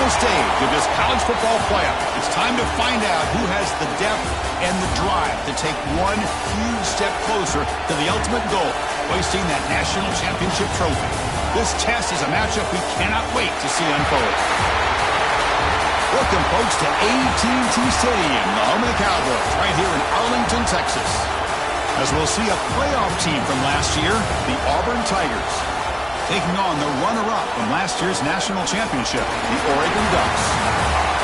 final stage of this college football playoff. It's time to find out who has the depth and the drive to take one huge step closer to the ultimate goal, hoisting that national championship trophy. This test is a matchup we cannot wait to see unfold. Welcome, folks, to AT&T Stadium, the home of the Cowboys, right here in Arlington, Texas. As we'll see a playoff team from last year, the Auburn Tigers, taking on the runner-up from last year's national championship, the Oregon Ducks.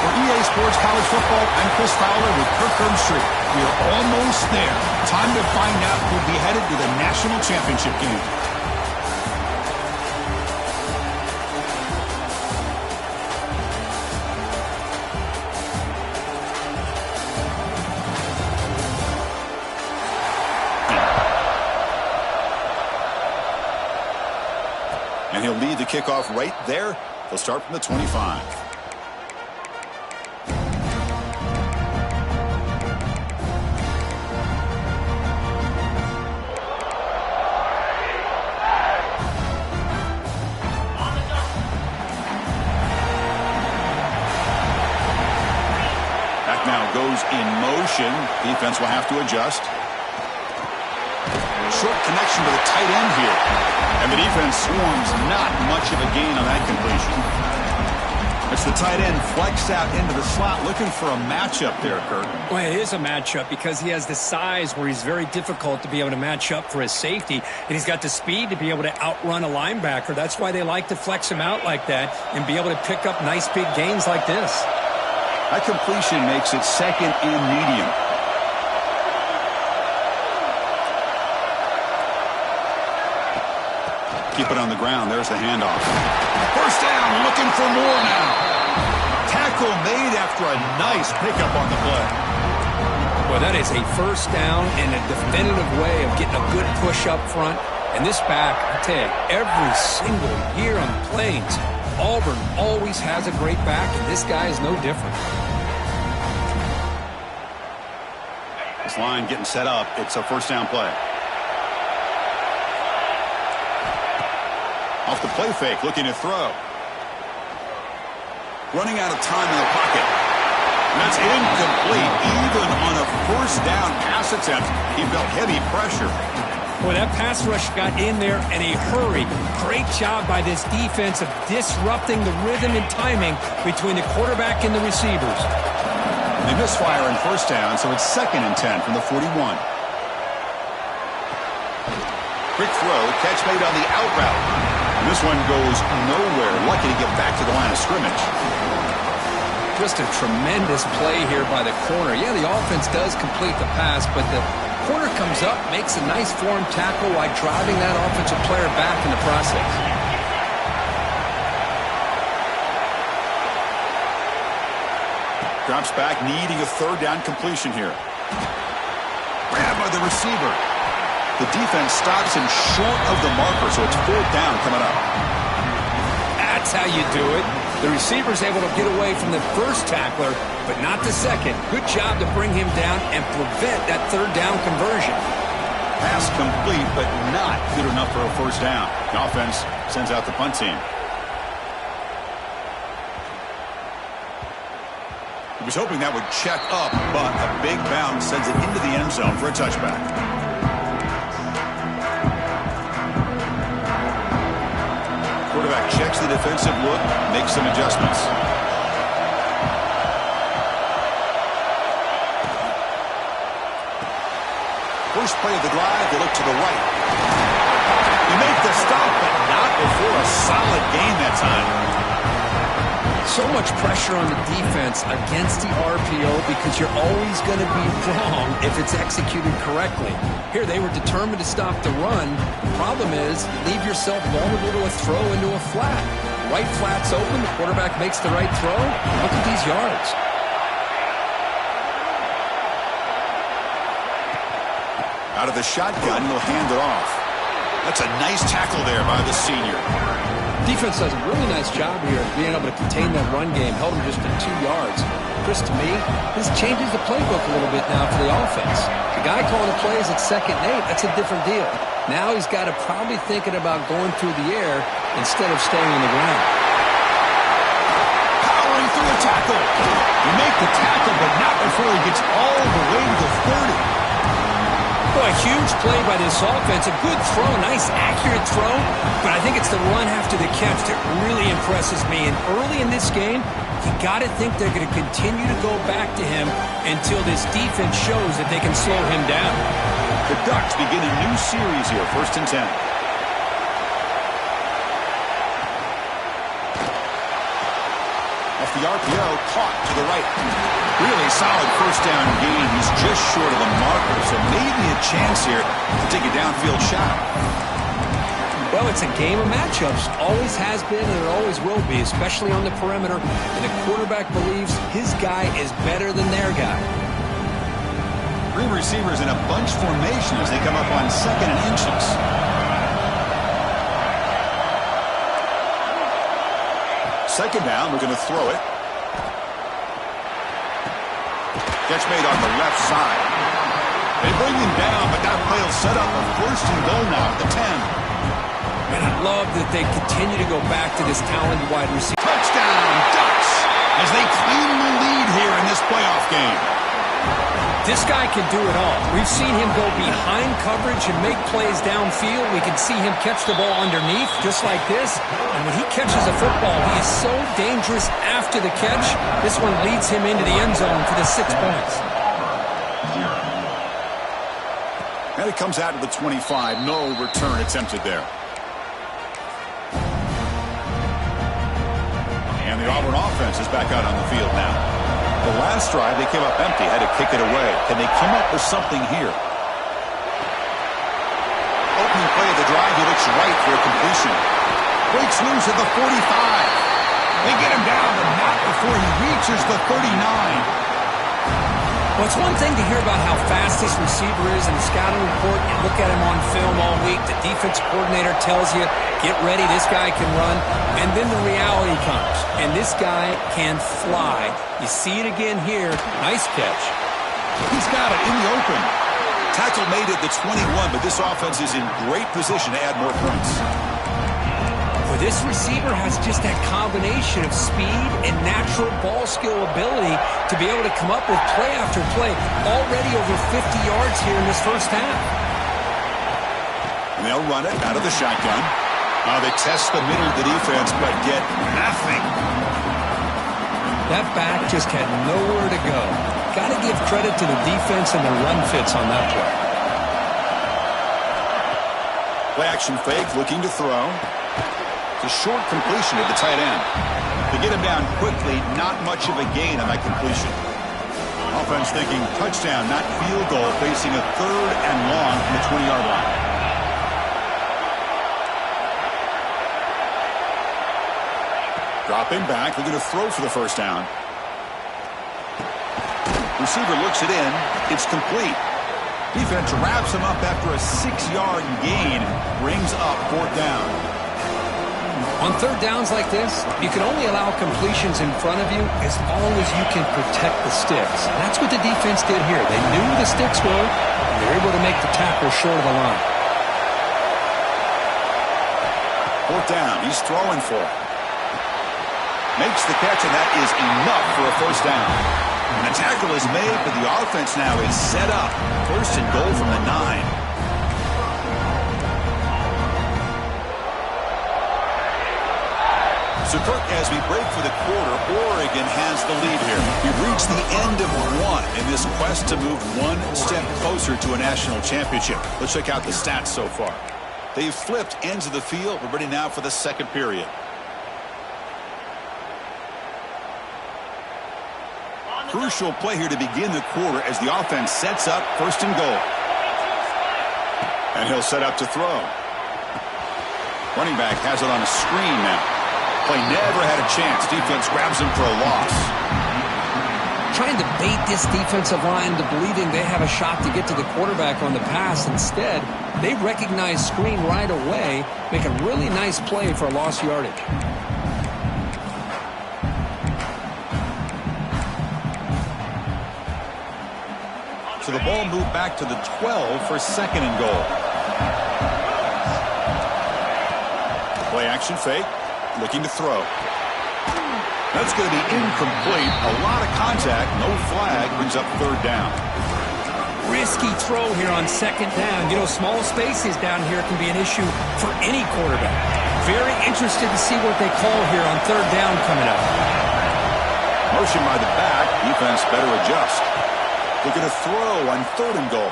For EA Sports College Football, I'm Chris Fowler with Kirk Street. We are almost there. Time to find out who'll be headed to the national championship game. And he'll lead the kickoff right there. He'll start from the 25. Back now goes in motion. Defense will have to adjust. Short connection to the tight end here. And the defense swarms not much of a gain on that completion. It's the tight end flexed out into the slot, looking for a matchup there, Kurt. Well, it is a matchup because he has the size where he's very difficult to be able to match up for his safety. And he's got the speed to be able to outrun a linebacker. That's why they like to flex him out like that and be able to pick up nice big gains like this. That completion makes it second and medium. Keep it on the ground. There's the handoff. First down, looking for more now. Tackle made after a nice pickup on the play. Well, that is a first down and a definitive way of getting a good push up front. And this back, I tell you, every single year on the Plains, Auburn always has a great back, and this guy is no different. This line getting set up. It's a first down play. Off the play fake, looking to throw. Running out of time in the pocket. And that's incomplete. Even on a first down pass attempt, he felt heavy pressure. Well, that pass rush got in there in a hurry. Great job by this defense of disrupting the rhythm and timing between the quarterback and the receivers. They misfire in first down, so it's 2nd and 10 from the 41. Quick throw, catch made on the out route. And this one goes nowhere. Lucky to get back to the line of scrimmage. Just a tremendous play here by the corner. Yeah, the offense does complete the pass, but the corner comes up, makes a nice form tackle while driving that offensive player back in the process. Drops back, needing a third down completion here. Grabbed by the receiver. The defense stops him short of the marker, so it's 4th down coming up. That's how you do it. The receiver's able to get away from the first tackler, but not the second. Good job to bring him down and prevent that 3rd down conversion. Pass complete, but not good enough for a first down. The offense sends out the punt team. He was hoping that would check up, but a big bounce sends it into the end zone for a touchback. Quarterback checks the defensive look, makes some adjustments. First play of the drive, they look to the right. They make the stop, but not before a solid gain that time. So much pressure on the defense against the RPO because you're always going to be wrong if it's executed correctly. Here, they were determined to stop the run. The problem is you leave yourself vulnerable to a throw into a flat. Right flat's open. The quarterback makes the right throw. Look at these yards. Out of the shotgun, he'll hand it off. That's a nice tackle there by the senior. Defense does a really nice job here of being able to contain that run game. Held him just to 2 yards. Chris, to me, this changes the playbook a little bit now for the offense. The guy calling the plays at 2nd and 8, that's a different deal. Now he's got to probably thinking about going through the air instead of staying on the ground. Powering tackle. You make the tackle, but not before he gets all the way to the 30. Boy, a huge play by this offense. A good throw, nice accurate throw, but I think it's the run after the catch that really impresses me. And early in this game, you got to think they're going to continue to go back to him until this defense shows that they can slow him down. The Ducks begin a new series here, 1st and 10. Off the RPO, caught to the right. Really solid first down gain. He's just short of the marker, so maybe a chance here to take a downfield shot. Well, it's a game of matchups. Always has been and it always will be, especially on the perimeter. And the quarterback believes his guy is better than their guy. 3 receivers in a bunch formation as they come up on 2nd and inches. Second down, we're going to throw it. Catch made on the left side. They bring him down, but that play will set up a 1st and goal now at the 10. And I love that they continue to go back to this talented wide receiver. Touchdown, Ducks, as they claim the lead here in this playoff game. This guy can do it all. We've seen him go behind coverage and make plays downfield. We can see him catch the ball underneath, just like this. And when he catches a football, he is so dangerous after the catch. This one leads him into the end zone for the 6 points. And it comes out to the 25. No return attempted there. And the Auburn offense is back out on the field now. The last drive, they came up empty, had to kick it away. Can they come up with something here? Opening play of the drive, he looks right for a completion. Breaks loose at the 45. They get him down, but not before he reaches the 39. Well, it's one thing to hear about how fast this receiver is in the scouting report. You look at him on film all week. The defense coordinator tells you, get ready, this guy can run. And then the reality comes, and this guy can fly. You see it again here. Nice catch. He's got it in the open. Tackle made at the 21, but this offense is in great position to add more points. Well, this receiver has just that combination of speed and natural ball skill ability to be able to come up with play after play. Already over 50 yards here in this first half. And they'll run it out of the shotgun. They test the middle of the defense, but get nothing. That back just had nowhere to go. Got to give credit to the defense and the run fits on that play. Play action fake, looking to throw. It's a short completion to the tight end. To get him down quickly, not much of a gain on that completion. Offense thinking touchdown, not field goal, facing a 3rd and long from the 20-yard line. Dropping back, they're going to throw for the first down. Receiver looks it in. It's complete. Defense wraps him up after a 6-yard gain. Brings up 4th down. On 3rd downs like this, you can only allow completions in front of you as long as you can protect the sticks. And that's what the defense did here. They knew the sticks were, and they were able to make the tackle short of the line. 4th down. He's throwing for it. Makes the catch, and that is enough for a first down. And the tackle is made, but the offense now is set up. 1st and goal from the 9. So, Kirk, as we break for the quarter, Oregon has the lead here. We've reached the end of one in this quest to move one step closer to a national championship. Let's check out the stats so far. They've flipped ends of the field. We're ready now for the 2nd period. Crucial play here to begin the quarter as the offense sets up 1st and goal. And he'll set up to throw. Running back has it on a screen now. Play never had a chance. Defense grabs him for a loss. Trying to bait this defensive line to believing they have a shot to get to the quarterback on the pass. Instead, they recognize screen right away, make a really nice play for a lost yardage. So the ball moved back to the 12 for 2nd and goal. Play action fake. Looking to throw. That's going to be incomplete. A lot of contact. No flag. Brings up third down. Risky throw here on second down. You know, small spaces down here can be an issue for any quarterback. Very interested to see what they call here on third down coming up. Motion by the back. Defense better adjust. Looking to throw on third and goal.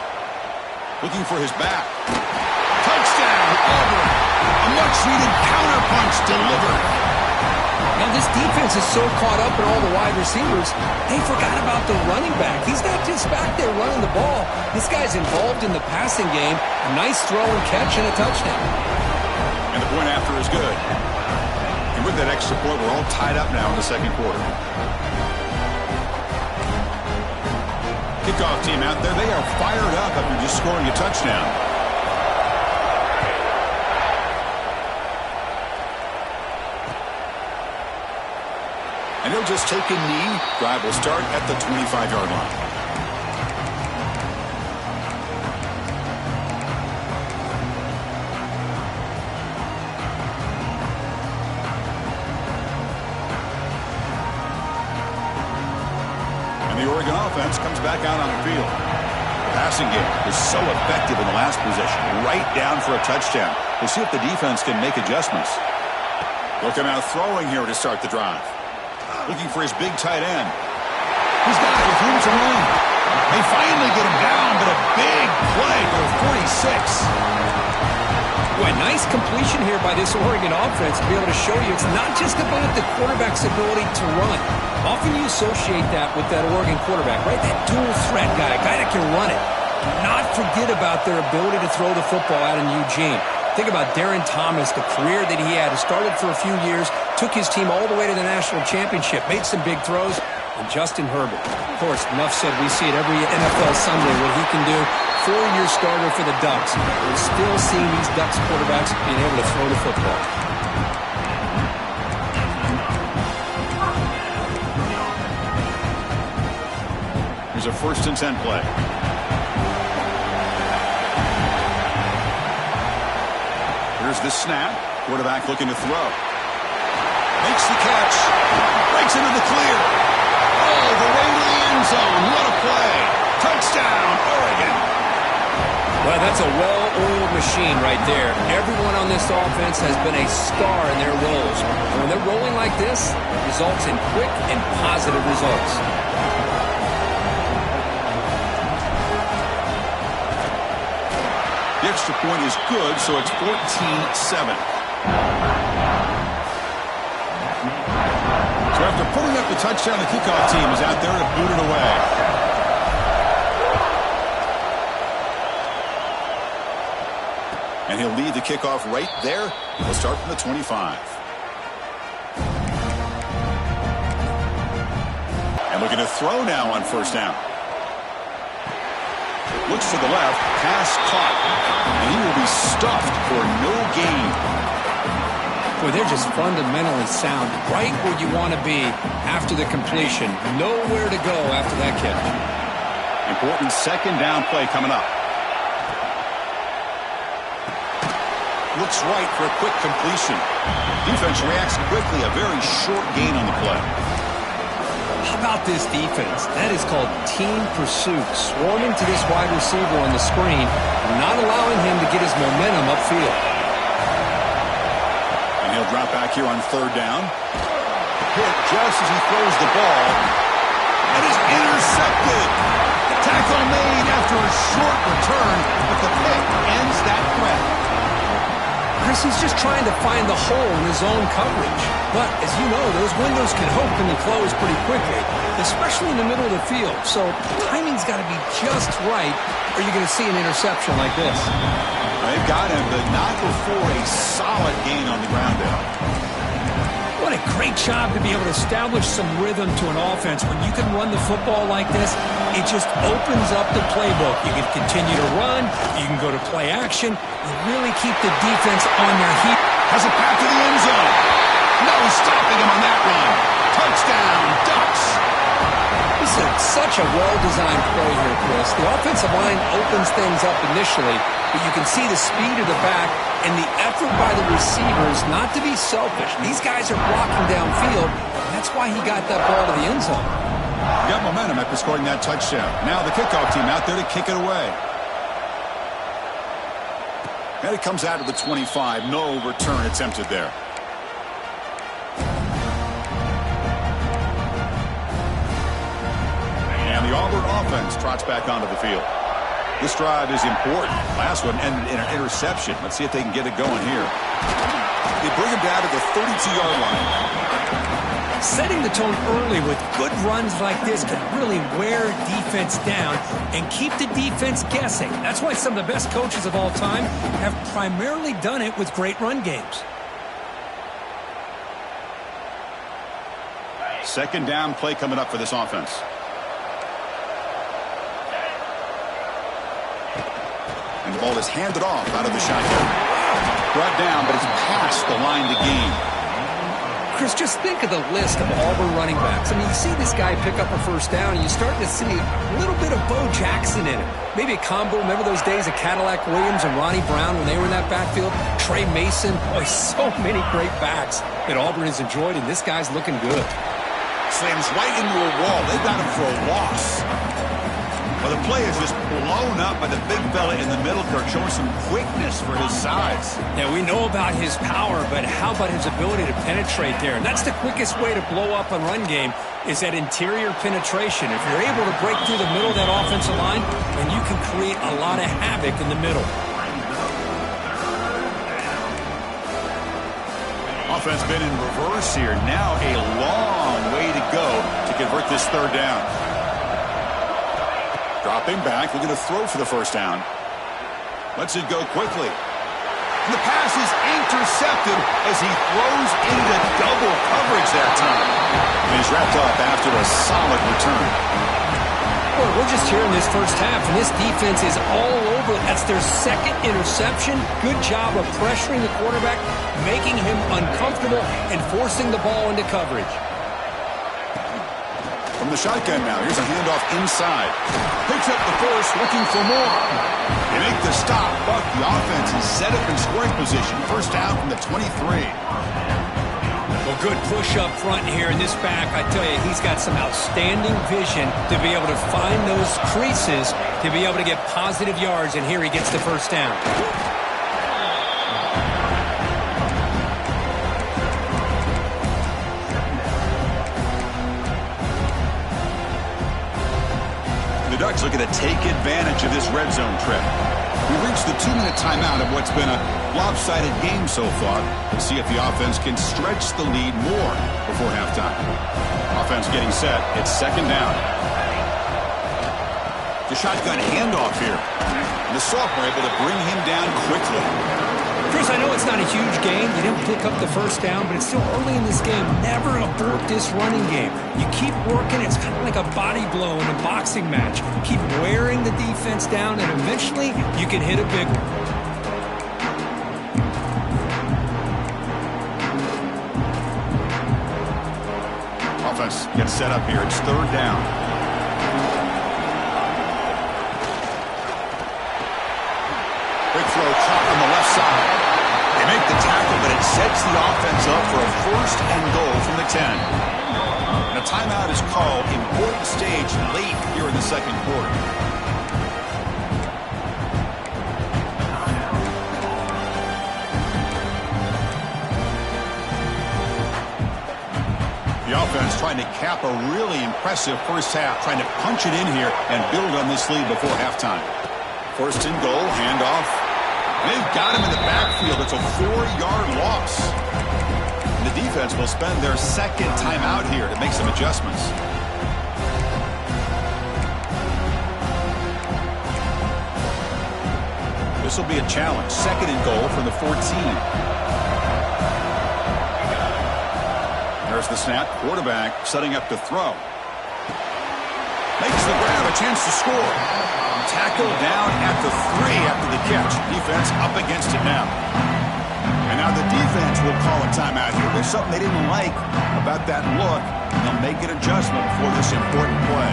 Looking for his back. Touchdown, Auburn. A much-needed counterpunch delivered. Now, this defense is so caught up in all the wide receivers, they forgot about the running back. He's not just back there running the ball. This guy's involved in the passing game. A nice throw and catch and a touchdown. And the point after is good. And with that extra point, we're all tied up now in the second quarter. Kickoff team out there. They are fired up after just scoring a touchdown. And he'll just take a knee. Drive will start at the 25-yard line. And the Oregon offense comes back out on the field. The passing game was so effective in the last possession. Right down for a touchdown. We'll see if the defense can make adjustments. Looking out throwing here to start the drive. Looking for his big tight end. He's got it with room to run. They finally get him down, but a big play for 46. Boy, nice completion here by this Oregon offense to be able to show you it's not just about the quarterback's ability to run. Often you associate that with that Oregon quarterback, right? That dual threat guy, a guy that can run it. Do not forget about their ability to throw the football out in Eugene. Think about Darren Thomas, the career that he had. He started for a few years, took his team all the way to the national championship, made some big throws. And Justin Herbert, of course, enough said, we see it every NFL Sunday what he can do. 4-year starter for the Ducks. We're still seeing these Ducks quarterbacks being able to throw the football. Here's a 1st and 10 play. Here's the snap. Quarterback looking to throw. Makes the catch. Breaks into the clear. All the way to the end zone. What a play. Touchdown, Oregon. Well, that's a well-oiled machine right there. Everyone on this offense has been a star in their roles. And when they're rolling like this, it results in quick and positive results. The extra point is good, so it's 14-7. So after putting up the touchdown, the kickoff team is out there to boot it away. And he'll lead the kickoff right there. He'll start from the 25. And looking to throw now on 1st down. Looks to the left, pass caught, and he will be stuffed for no gain. Boy, they're just fundamentally sound, right where you want to be after the completion. Nowhere to go after that catch. Important 2nd down play coming up. Looks right for a quick completion. Defense reacts quickly, a very short gain on the play. How about this defense? That is called team pursuit. Swarming to this wide receiver on the screen, not allowing him to get his momentum upfield. And he'll drop back here on 3rd down. Hit just as he throws the ball. And is intercepted. The tackle made after a short return, but the pick ends that threat. Chris, he's just trying to find the hole in his own coverage. But, as you know, those windows can open and close pretty quickly, especially in the middle of the field. So, timing's got to be just right, or you're going to see an interception like this. They've got him, but not before a solid gain on the ground there. What a great job to be able to establish some rhythm to an offense. When you can run the football like this, it just opens up the playbook. You can continue to run. You can go to play action. You really keep the defense on their heat. Has a path to the end zone. No stopping him on that run. Touchdown, Ducks. This such a well-designed play here, Chris. The offensive line opens things up initially, but you can see the speed of the back and the effort by the receivers not to be selfish. These guys are blocking downfield, and that's why he got that ball to the end zone. Got momentum after scoring that touchdown. Now the kickoff team out there to kick it away. And it comes out of the 25. No return attempted there. And the Auburn offense trots back onto the field. This drive is important. Last one ended in an interception. Let's see if they can get it going here. They bring him down to the 32-yard line. Setting the tone early with good runs like this can really wear defense down and keep the defense guessing. That's why some of the best coaches of all time have primarily done it with great run games. Second down play coming up for this offense. And the ball is handed off out of the shotgun. Brought down, but it's past the line to gain. Chris, just think of the list of Auburn running backs. I mean, you see this guy pick up a first down, and you're starting to see a little bit of Bo Jackson in it. Maybe a combo. Remember those days of Cadillac Williams and Ronnie Brown when they were in that backfield? Trey Mason. Boy, so many great backs that Auburn has enjoyed, and this guy's looking good. Slams right into a wall. They got him for a loss. Well, the play is just blown up by the big fella in the middle, Kirk, showing some quickness for his size. Yeah, we know about his power, but how about his ability to penetrate there? And that's the quickest way to blow up a run game is that interior penetration. If you're able to break through the middle of that offensive line, then you can create a lot of havoc in the middle. Offense been in reverse here. Now a long way to go to convert this third down. Dropping back, looking to throw for the first down. Lets it go quickly. And the pass is intercepted as he throws into double coverage that time. And he's wrapped up after a solid return. Boy, we're just here in this first half, and this defense is all over. That's their second interception. Good job of pressuring the quarterback, making him uncomfortable, and forcing the ball into coverage. From the shotgun now, here's a handoff inside. Picks up the first, looking for more. They make the stop, but the offense is set up in scoring position. First down from the 23. Well, good push up front here in this back. I tell you, he's got some outstanding vision to be able to find those creases, to be able to get positive yards, and here he gets the first down. Ducks looking to take advantage of this red zone trip. We reached the 2-minute timeout of what's been a lopsided game so far. Let's see if the offense can stretch the lead more before halftime. Offense getting set. It's second down. The shotgun handoff here. And the sophomore able to bring him down quickly. Chris, I know it's not a huge game. You didn't pick up the first down, but it's still early in this game. Never abort this running game. You keep working. It's kind of like a body blow in a boxing match. Keep wearing the defense down, and eventually you can hit a big one. Offense gets set up here. It's third down. Big throw caught on the left side. They make the tackle, but it sets the offense up for a first and goal from the 10. And a timeout is called. Important stage late here in the second quarter. The offense trying to cap a really impressive first half, trying to punch it in here and build on this lead before halftime. First and goal, handoff. They've got him in the backfield. It's a 4-yard loss. And the defense will spend their second timeout here to make some adjustments. This will be a challenge. Second and goal from the 14. There's the snap. Quarterback setting up to throw. Makes the grab, a chance to score. Tackled down at the 3 after the catch. Defense up against it now. And now the defense will call a timeout here. There's something they didn't like about that look. and they'll make an adjustment for this important play.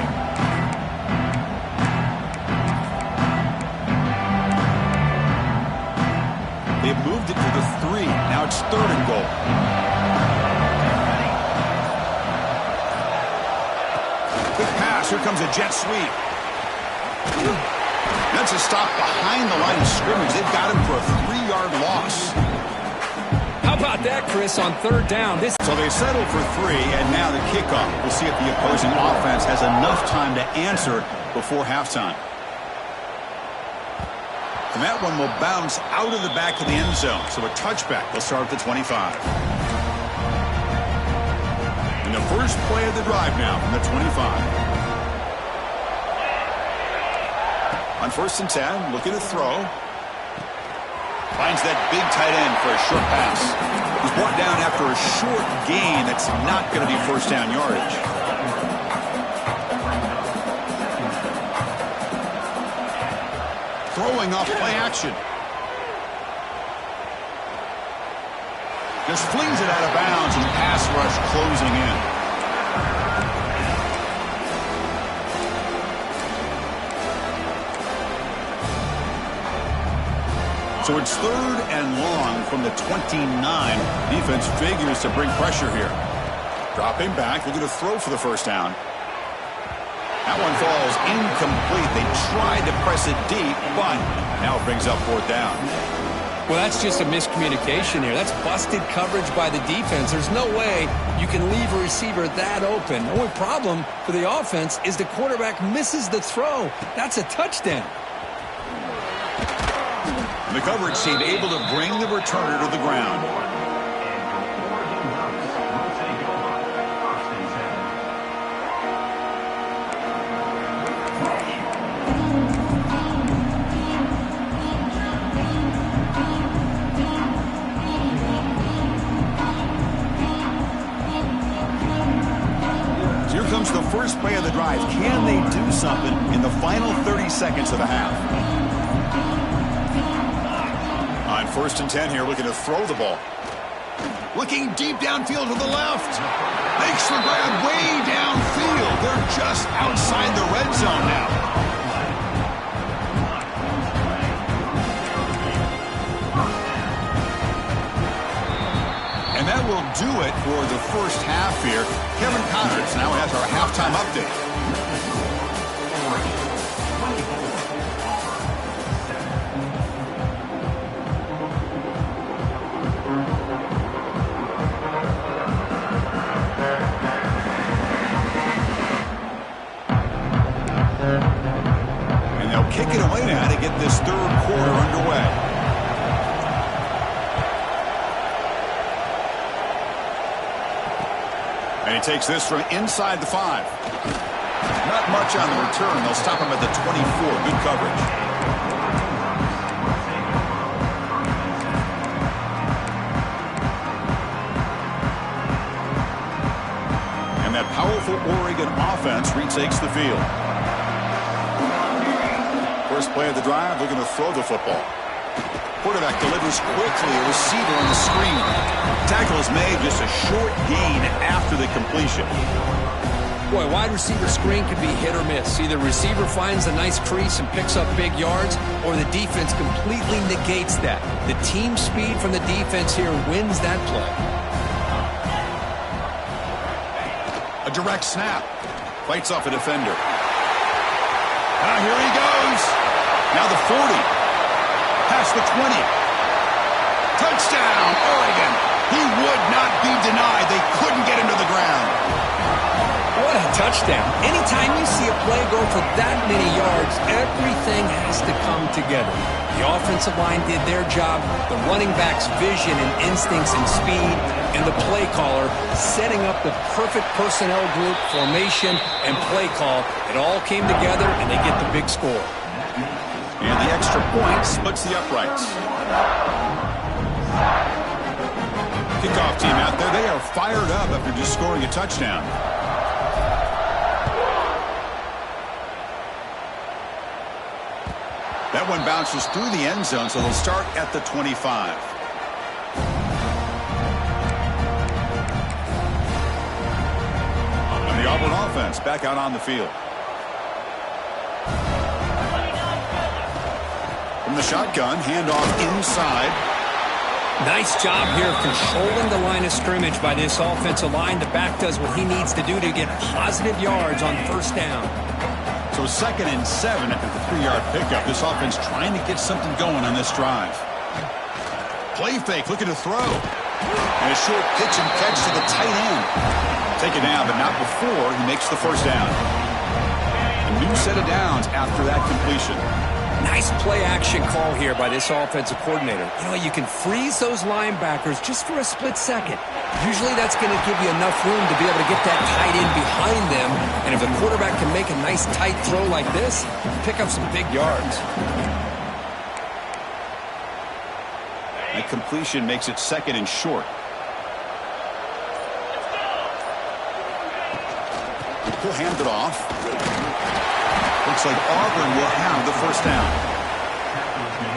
They've moved it to the 3. Now it's 3rd and goal. Quick pass. Here comes a jet sweep. That's a stop behind the line of scrimmage. They've got him for a 3-yard loss. How about that, Chris, on 3rd down? So they settle for 3, and now the kickoff. We'll see if the opposing offense has enough time to answer before halftime. And that one will bounce out of the back of the end zone. So a touchback. They'll start at the 25. And the first play of the drive now from the 25. On 1st and 10, looking to throw. Finds that big tight end for a short pass. He's brought down after a short gain. That's not going to be 1st down yardage. Throwing off play action. Just flings it out of bounds, and the pass rush closing in. So it's 3rd and long from the 29. Defense figures to bring pressure here. Dropping back, looking to throw for the 1st down. That one falls incomplete. They tried to press it deep, but now it brings up 4th down. Well, that's just a miscommunication here. That's busted coverage by the defense. There's no way you can leave a receiver that open. The only problem for the offense is the quarterback misses the throw. That's a touchdown. The coverage team able to bring the returner to the ground. So here comes the first play of the drive. Can they do something in the final 30 seconds of the half? On 1st and 10 here, looking to throw the ball. Looking deep downfield to the left. Makes the grab way downfield. They're just outside the red zone now. And that will do it for the first half here. Kevin Connors now has our halftime update. Kick it away now to get this 3rd quarter underway. And he takes this from inside the 5. Not much on the return. They'll stop him at the 24. Good coverage. And that powerful Oregon offense retakes the field. First play of the drive, looking to throw the football. Quarterback delivers quickly, a receiver on the screen. Tackle is made, just a short gain after the completion. Boy, wide receiver screen can be hit or miss. Either receiver finds a nice crease and picks up big yards, or the defense completely negates that. The team speed from the defense here wins that play. A direct snap. Fights off a defender. Here he goes. Now the 40. Past the 20. Touchdown, Oregon. He would not be denied. They couldn't get him to the ground. What a touchdown. Anytime you see a play go for that many yards, everything has to come together. The offensive line did their job, the running back's vision and instincts and speed, and the play caller setting up the perfect personnel group, formation, and play call. It all came together, and they get the big score. And the extra point splits the uprights. Kickoff team out there, they are fired up after just scoring a touchdown. That one bounces through the end zone, so they'll start at the 25. The Auburn offense back out on the field. From the shotgun, handoff inside. Nice job here of controlling the line of scrimmage by this offensive line. The back does what he needs to do to get positive yards on first down. So 2nd and 7 after the 3-yard pickup. This offense trying to get something going on this drive. Play fake, looking to throw. And a short pitch and catch to the tight end. Take it down, but not before he makes the first down. A new set of downs after that completion. Nice play-action call here by this offensive coordinator. You know, you can freeze those linebackers just for a split second. Usually that's going to give you enough room to be able to get that tight end behind them. And if the quarterback can make a nice tight throw like this, pick up some big yards. That completion makes it 2nd and short. He'll hand it off. Looks like Auburn will have the first down.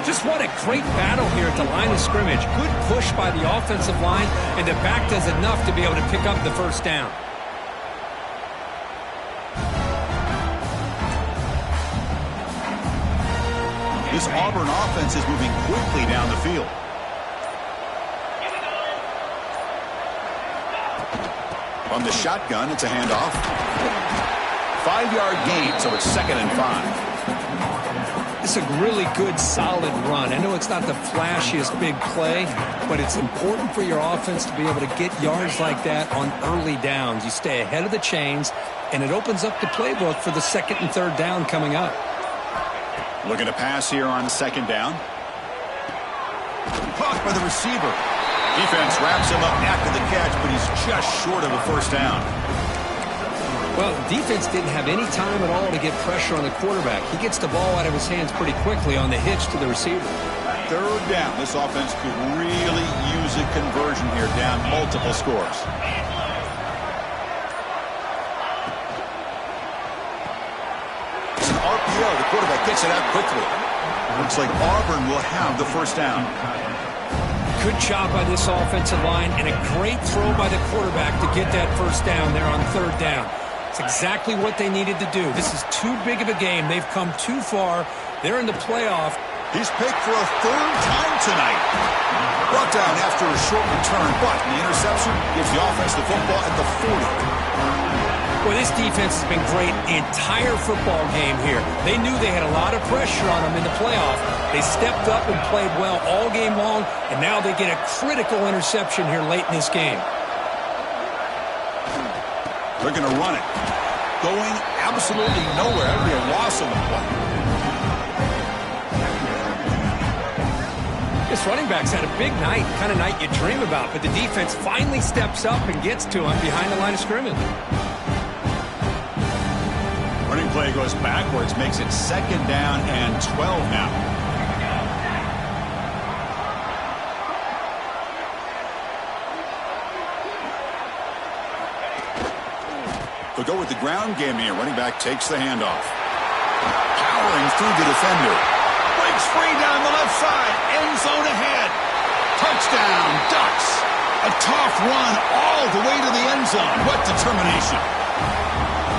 Just what a great battle here at the line of scrimmage. Good push by the offensive line, and the back does enough to be able to pick up the first down. This Auburn offense is moving quickly down the field. On the shotgun, it's a handoff. 5-yard gain, so it's 2nd and 5. It's a really good, solid run. I know it's not the flashiest big play, but it's important for your offense to be able to get yards like that on early downs. You stay ahead of the chains, and it opens up the playbook for the 2nd and 3rd down coming up. Looking to pass here on 2nd down. Caught by the receiver. Defense wraps him up after the catch, but he's just short of a first down. Well, defense didn't have any time at all to get pressure on the quarterback. He gets the ball out of his hands pretty quickly on the hitch to the receiver. 3rd down. This offense could really use a conversion here, down multiple scores. It's an RPO. The quarterback gets it out quickly. Looks like Auburn will have the first down. Good job by this offensive line, and a great throw by the quarterback to get that first down there on 3rd down. It's exactly what they needed to do. This is too big of a game. They've come too far. They're in the playoff. He's picked for a 3rd time tonight. Brought down after a short return, but the interception gives the offense the football at the 40. Well, this defense has been great the entire football game here. They knew they had a lot of pressure on them in the playoff. They stepped up and played well all game long, and now they get a critical interception here late in this game. They're going to run it. Going absolutely nowhere. That would be a loss on the play. This running back's had a big night, kind of night you dream about, but the defense finally steps up and gets to him behind the line of scrimmage. Running play goes backwards, makes it 2nd down and 12 now. They'll go with the ground game here. Running back takes the handoff. Powering through the defender. Breaks free down the left side. End zone ahead. Touchdown, Ducks. A tough run all the way to the end zone. What determination.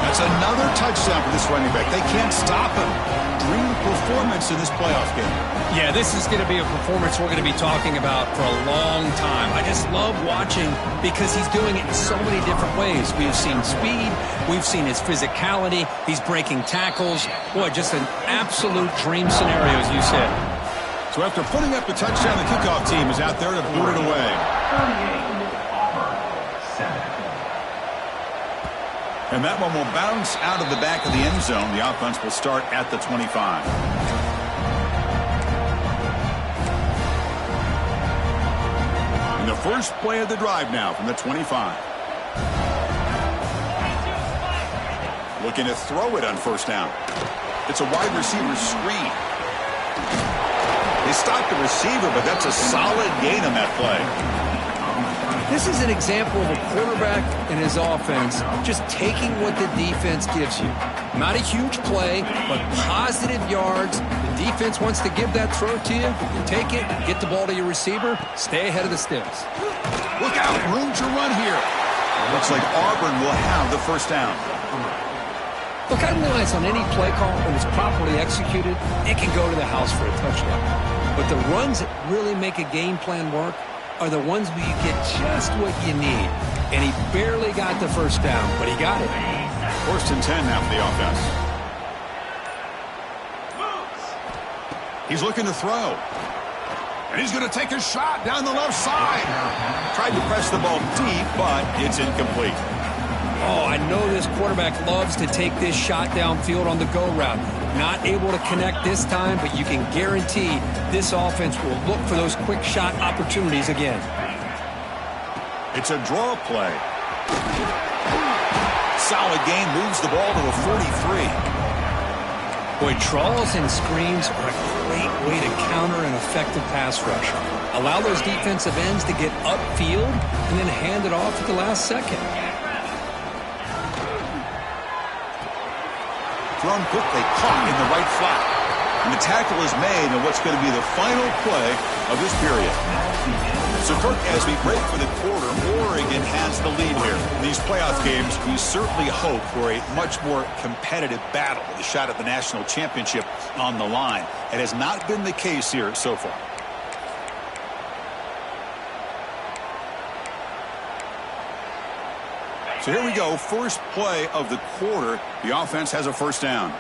That's another touchdown for this running back. They can't stop him. Dream performance in this playoff game. Yeah, this is going to be a performance we're going to be talking about for a long time. I just love watching because he's doing it in so many different ways. We've seen speed. We've seen his physicality. He's breaking tackles. Boy, just an absolute dream scenario, as you said. So after putting up the touchdown, the kickoff team is out there to boot it away. And that one will bounce out of the back of the end zone. The offense will start at the 25. And the first play of the drive now from the 25. Looking to throw it on first down. It's a wide receiver screen. They stopped the receiver, but that's a solid gain on that play. This is an example of a quarterback and his offense just taking what the defense gives you. Not a huge play, but positive yards. The defense wants to give that throw to you. You take it, get the ball to your receiver, stay ahead of the sticks. Look out, room to run here. Looks like Auburn will have the first down. Look, I realize on any play call, when it's properly executed, it can go to the house for a touchdown. But the runs that really make a game plan work are the ones where you get just what you need. And he barely got the first down, but he got it. 1st and 10 now for the offense. He's looking to throw. And he's going to take a shot down the left side. Tried to press the ball deep, but it's incomplete. Oh, I know this quarterback loves to take this shot downfield on the go route. Not able to connect this time, but you can guarantee this offense will look for those quick shot opportunities again. It's a draw play. Solid gain, moves the ball to the 43. Boy, draws and screens are a great way to counter an effective pass rush. Allow those defensive ends to get upfield and then hand it off at the last second. Thrown quickly, caught in the right flat. And the tackle is made in what's going to be the final play of this period. So, Kirk, as we break for the quarter, Oregon has the lead here. In these playoff games, we certainly hope for a much more competitive battle with a shot at the national championship on the line. It has not been the case here so far. So here we go, first play of the quarter. The offense has a first down.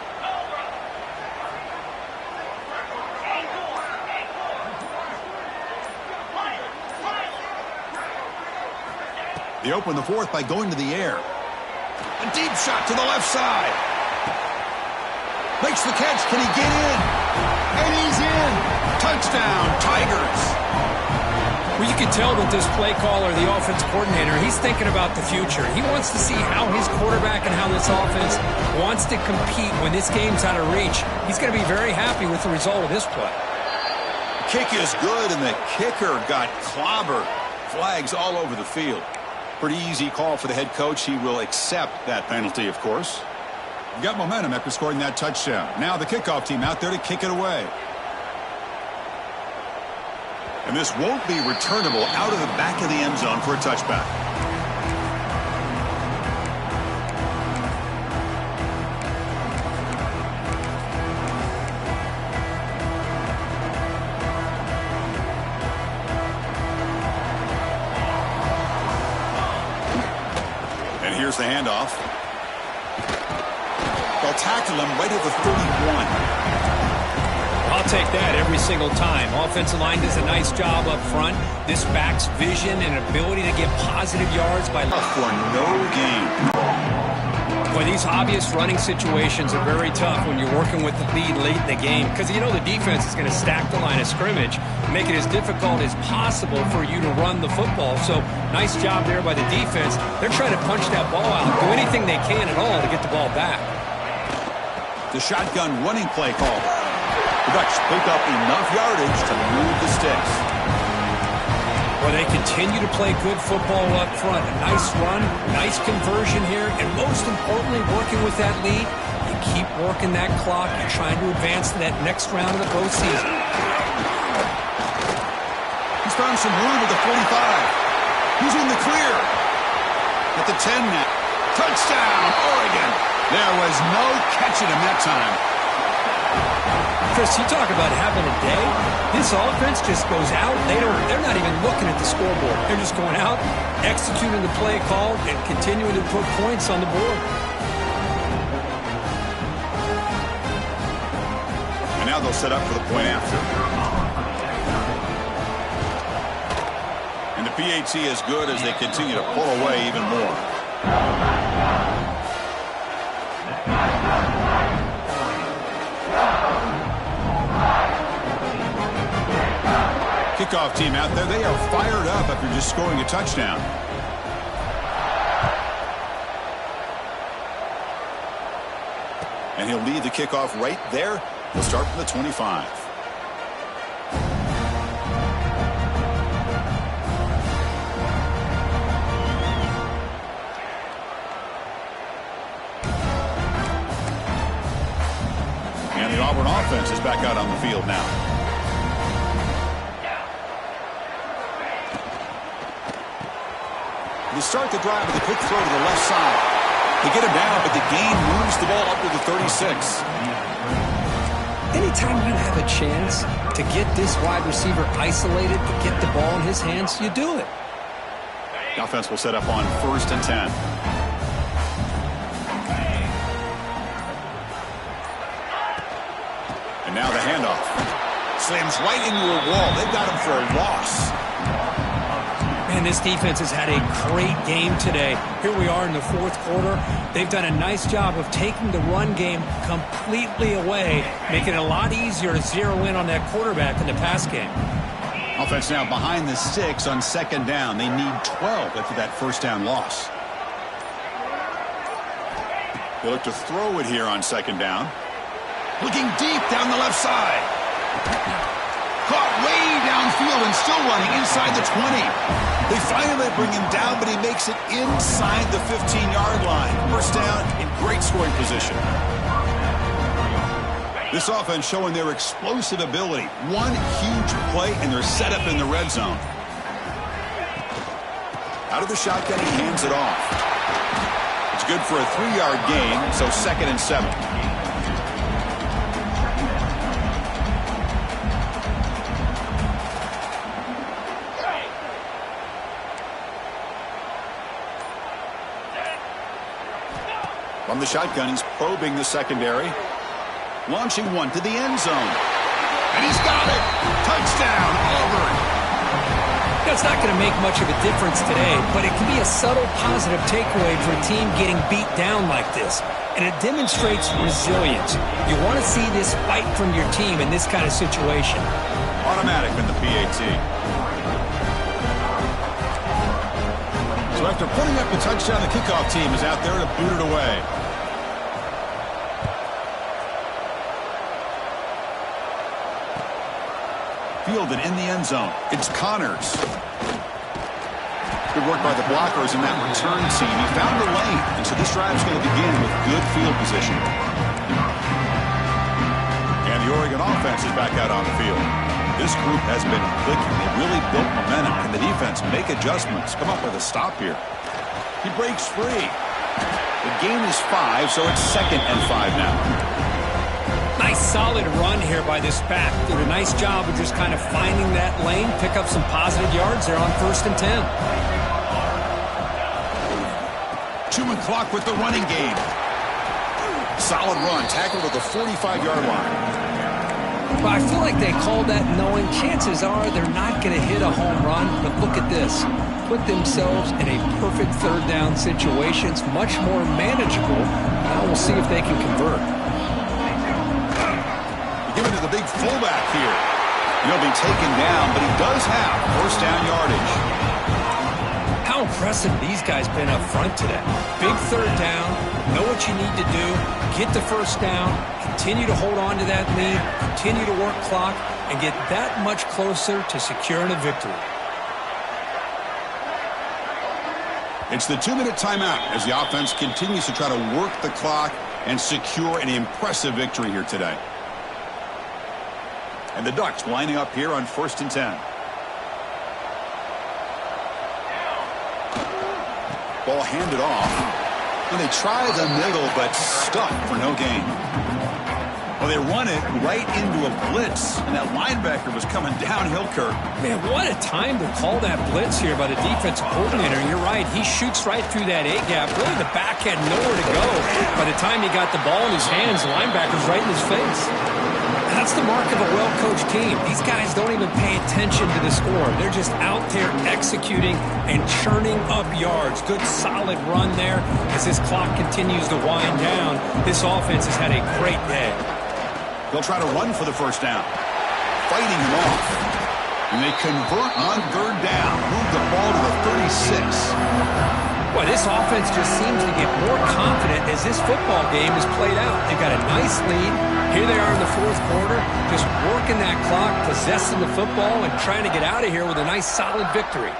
They open the fourth by going to the air. A deep shot to the left side. Makes the catch. Can he get in? And he's in. Touchdown, Tigers. Well, you can tell that this play caller, the offense coordinator, he's thinking about the future. He wants to see how his quarterback and how this offense wants to compete when this game's out of reach. He's going to be very happy with the result of this play. Kick is good, and the kicker got clobbered. Flags all over the field. Pretty easy call for the head coach. He will accept that penalty, of course. You got momentum after scoring that touchdown. Now the kickoff team out there to kick it away. And this won't be returnable out of the back of the end zone for a touchback. And here's the handoff. They'll tackle him right at the 31. I'll take that every single time. Offensive line does a nice job up front. This back's vision and ability to get positive yards by for no gain. Boy, these obvious running situations are very tough when you're working with the lead late in the game because you know the defense is going to stack the line of scrimmage, make it as difficult as possible for you to run the football. So nice job there by the defense. They're trying to punch that ball out, do anything they can at all to get the ball back. The shotgun running play call. The Ducks pick up enough yardage to move the sticks. Well, they continue to play good football up front. A nice run, nice conversion here, and most importantly, working with that lead, you keep working that clock. You're trying to advance to that next round of the postseason. He's found some room at the 45. He's in the clear. At the 10 now. Touchdown, Oregon. There was no catching him that time. Chris, you talk about having a day. This offense just goes out. They're not even looking at the scoreboard. They're just going out, executing the play call, and continuing to put points on the board. And now they'll set up for the point after. And the PAT is good as they continue to pull away even more. Kickoff team out there. They are fired up after just scoring a touchdown. And he'll lead the kickoff right there. He'll start from the 25. And the Auburn offense is back out on the field now. The to start the drive with a quick throw to the left side. They get him down, but the gain moves the ball up to the 36. Anytime you have a chance to get this wide receiver isolated, to get the ball in his hands, you do it. The offense will set up on 1st and 10. And now the handoff. Slams right into a wall. They've got him for a loss. Man, this defense has had a great game today. Here we are in the 4th quarter. They've done a nice job of taking the run game completely away, making it a lot easier to zero in on that quarterback in the pass game. Offense now behind the 6 on 2nd down. They need 12 after that 1st down loss. They look to throw it here on 2nd down. Looking deep down the left side. Caught way downfield and still running inside the 20. They finally bring him down, but he makes it inside the 15-yard line. 1st down in great scoring position. This offense showing their explosive ability. One huge play, and they're set up in the red zone. Out of the shotgun, he hands it off. It's good for a 3-yard gain, so 2nd and 7. From the shotgun, he's probing the secondary. Launching one to the end zone. And he's got it! Touchdown, Auburn! That's not going to make much of a difference today, but it can be a subtle positive takeaway for a team getting beat down like this. And it demonstrates resilience. You want to see this fight from your team in this kind of situation. Automatic in the PAT. So after putting up the touchdown, the kickoff team is out there to boot it away. Fielded in the end zone. It's Connors. Good work by the blockers in that return team. He found a lane, and so this drive is going to begin with good field position. And the Oregon offense is back out on the field. This group has been clicking. They really built momentum. Can the defense make adjustments? Come up with a stop here. He breaks free. The gain is 5, so it's 2nd and 5 now. Nice solid run here by this back. Did a nice job of just kind of finding that lane, pick up some positive yards there on 1st and 10. 2 clock with the running game. Solid run, tackled at the 45-yard line. Well, I feel like they called that knowing chances are they're not going to hit a home run, but look at this. Put themselves in a perfect 3rd down situation. It's much more manageable. Now we'll see if they can convert. Given to the big fullback here. He'll be taken down, but he does have 1st down yardage. How impressive these guys been up front today. Big 3rd down, know what you need to do, get the 1st down, continue to hold on to that lead, continue to work clock, and get that much closer to securing a victory. It's the 2-minute timeout as the offense continues to try to work the clock and secure an impressive victory here today. And the Ducks lining up here on 1st and 10. Ball handed off. And they try the middle, but stuck for no gain. Well, they run it right into a blitz, and that linebacker was coming downhill, Kirk. Man, what a time to call that blitz here by the defensive coordinator. You're right. He shoots right through that A-gap. Really, the back had nowhere to go. By the time he got the ball in his hands, the linebacker's right in his face. That's the mark of a well-coached team. These guys don't even pay attention to the score. They're just out there executing and churning up yards. Good, solid run there. As this clock continues to wind down, this offense has had a great day. They'll try to run for the 1st down. Fighting him off. And they convert on 3rd down. Move the ball to the 36. Boy, this offense just seems to get more confident as this football game is played out. They've got a nice lead. Here they are in the 4th quarter, just working that clock, possessing the football, and trying to get out of here with a nice, solid victory.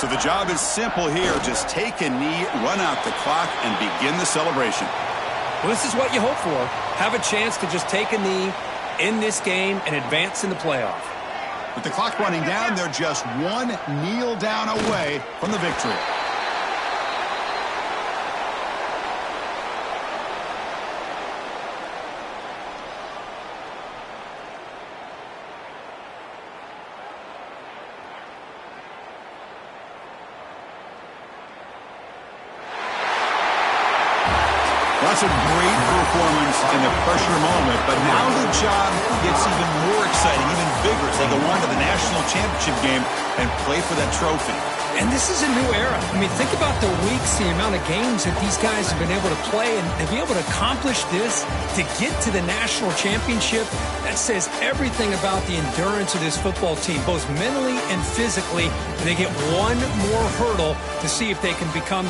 So the job is simple here. Just take a knee, run out the clock, and begin the celebration. Well, this is what you hope for. Have a chance to just take a knee in this game and advance in the playoff. With the clock running down, they're just one kneel down away from the victory. That's a great performance in the pressure moment, but now the job gets even more exciting, even bigger as they go on to the national championship game and play for that trophy. And this is a new era. I mean, think about the weeks, the amount of games that these guys have been able to play, and to be able to accomplish this, to get to the national championship, that says everything about the endurance of this football team, both mentally and physically. And they get one more hurdle to see if they can become